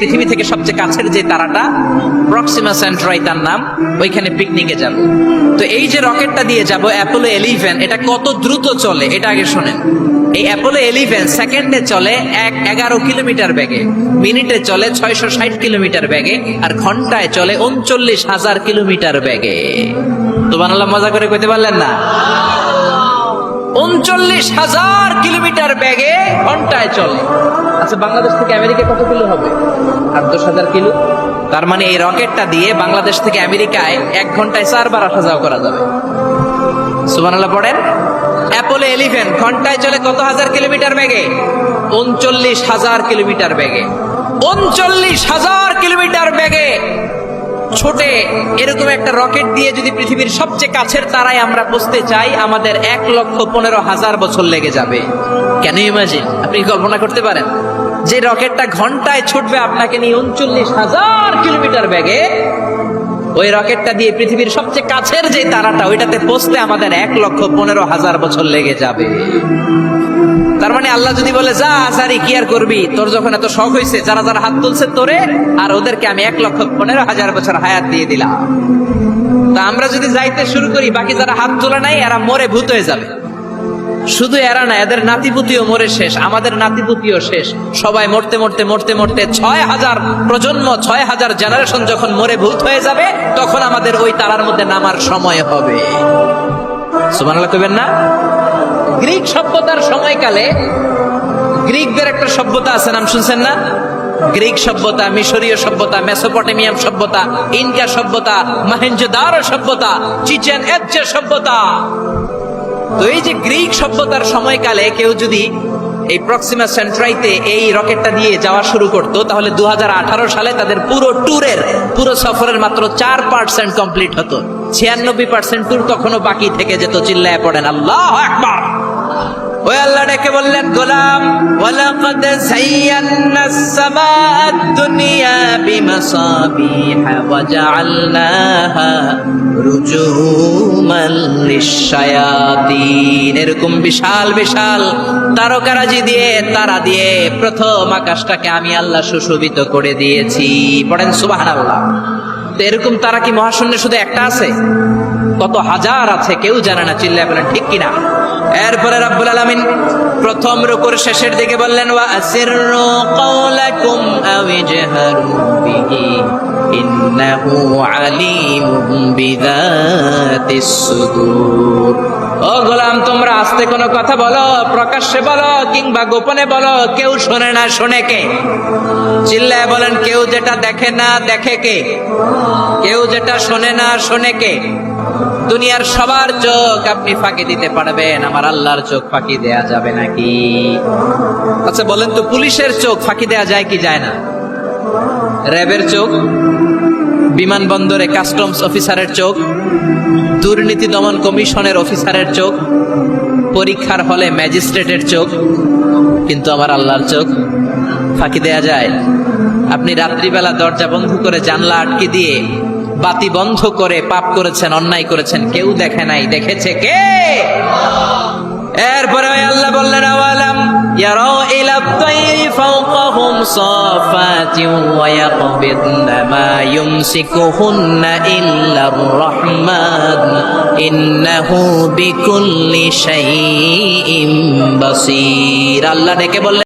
পৃথিবী থেকে সবচেয়ে কাছের যে তারাটা প্রক্সিমা সেন্ট্রাই তার নাম, ওইখানে পিকনিকে যাব। তো এই যে রকেটটা দিয়ে যাব অ্যাপোলো 11, এটা কত দ্রুত চলে এটা আগে শোনেন। এই অ্যাপোলো 11 সেকেন্ডে চলে 11 কিলোমিটার বেগে, মিনিটে চলে 660 কিলোমিটার বেগে, আর ঘন্টায় চলে 39,000 কিলোমিটার বেগে। সুবহানাল্লাহ, মজা করে কইতে পারলেন না? 39,000 কিলোমিটার বেগে ঘন্টায় চলে। আচ্ছা, বাংলাদেশ থেকে আমেরিকা কত কিলো হবে? 8-10,000 কিলো। তার মানে এই রকেটটা দিয়ে বাংলাদেশ থেকে আমেরিকায় 1 ঘন্টায় 4 বার আসা যাওয়া করা যাবে। সুবহানাল্লাহ পড়েন। অ্যাপোলো 11 ঘন্টায় চলে কত হাজার কিলোমিটার বেগে? 39,000 কিলোমিটার বেগে। 39,000 কিলোমিটার বেগে ছোটে এরকম একটা রকেট দিয়ে যদি পৃথিবীর সবচেয়ে কাছের তারায় আমরা পৌঁছতে চাই, আমাদের 1,15,000 বছর লেগে যাবে। কেন ইমাজিন? আপনি কল্পনা করতে পারেন যে রকেটটা ঘন্টায় ছুটবে আপনাকে নিয়ে 39,000 কিলোমিটার বেগে, ওই রকেটটা দিয়ে পৃথিবীর সবচেয়ে কাছের যে তারাটা ওইটাতে পৌঁছতে আমাদের 1,15,000 বছর লেগে যাবে। তার মানে আল্লাহ যদি বলে যা আজারি কি আর করবি, তোর যখন এত শখ হয়েছে, যারা যারা হাত তুলছে তোরে আর ওদেরকে আমি 1,15,000 বছর হায়াত দিয়ে দিলাম। তা আমরা যদি যাইতে শুরু করি, বাকি যারা হাত তোলা নাই এরা মরে ভূত হয়ে যাবে। শুধু এরা না, এদের নাতিপুতিও মরে শেষ, আমাদের নাতিপুতিও শেষ। সবাই মরতে মরতে মরতে মরতে 6,000 প্রজন্ম, 6,000 জেনারেশন যখন মরে ভূত হয়ে যাবে, তখন আমাদের ওই তারার মধ্যে নামার সময় হবে। সুবহানাল্লাহ কইবেন না? গ্রিক সভ্যতার সময়কালে গ্রিকদের একটা সভ্যতা আছে, নাম শুনছেন না? গ্রিক সভ্যতা, মিশরীয় সভ্যতা, মেসোপটেমিয়াম সভ্যতা, ইনকা সভ্যতা, মহেঞ্জোদারো সভ্যতা, চিচেন ইৎজা সভ্যতা। তো এই যে গ্রিক সভ্যতার সময়কালে কেউ যদি এই প্রক্সিমা সেন্ট্রাইতে এই রকেটটা দিয়ে যাওয়া শুরু করতো, তাহলে 2018 সালে তাদের পুরো সফরের মাত্র 4% কমপ্লিট হতো। 96% ট্যুর তখনও বাকি থেকে যেত। চিল্লায় পড়েন আল্লাহু আকবার। ওই আল্লাহ ডেকে বললেন, গোলাম ওয়ালাকাদ যায়্যানাস সামাআদ দুনিয়া বিমাসাবিহা ওয়া জাআলনাহা রুজুমান লিশ-শায়াতিন। এরকম বিশাল বিশাল তারকারাজি দিয়ে, তারা দিয়ে প্রথম আকাশটাকে আমি আল্লাহ সুশোভিত করে দিয়েছি। পড়েন সুবহানাল্লাহ। তো এরকম তারা কি মহাশূন্যে শুধু একটা আছে? কত হাজার আছে কেউ জানে না। চিল্লায় বলেন ঠিক কিনা? এরপরে রাব্বুল আলামিন প্রথম রুকুর শেষের দিকে বললেন, ওয়া আসিররু কাওলাকুম আও ইজহারু বিহি ইন্নাহু আলিমুম বিযাতিস সুদূর। ও গোলাম, তোমরা আস্তে কোনো কথা বলো, প্রকাশ্যে বলো কিংবা গোপনে বলো, কেউ শোনে না, শোনে কে? চিল্লায় বলেন, কেউ যেটা দেখে না দেখে কে? কেউ যেটা শোনে না শোনে কে? দুনিয়ার সবার চোখ আপনি ফাঁকি দিতে পারবেন, আমার আল্লাহর চোখ ফাঁকি দেয়া যাবে নাকি? আচ্ছা বলেন তো, পুলিশের চোখ ফাঁকি দেয়া যায় কি যায় না? র্যাবের চোখ, বিমানবন্দরে কাস্টমস অফিসারের চোখ, দুর্নীতি দমন কমিশনের অফিসারের চোখ, পরীক্ষার হলে ম্যাজিস্ট্রেটের চোখ, কিন্তু আমার আল্লাহর চোখ ফাঁকি দেয়া যায়? আপনি রাত্রিবেলা দরজা বন্ধ করে, জানলা আটকে দিয়ে, বাতি বন্ধ করে পাপ করেছেন, অন্যায় করেছেন, কেউ দেখে নাই, দেখেছে কে? এরপরে আল্লাহ বললেন, আওয়ালাম ইয়ারাউ ইলা তাইরি ফাওকাহুম সাফাতিন ওয়া ইয়াকবিদনা মা ইউমসিকুহুন্না ইল্লার রাহমান ইন্নাহু বিকুল্লি শাইইন বাসীর। আল্লাহ ডেকে বললেন,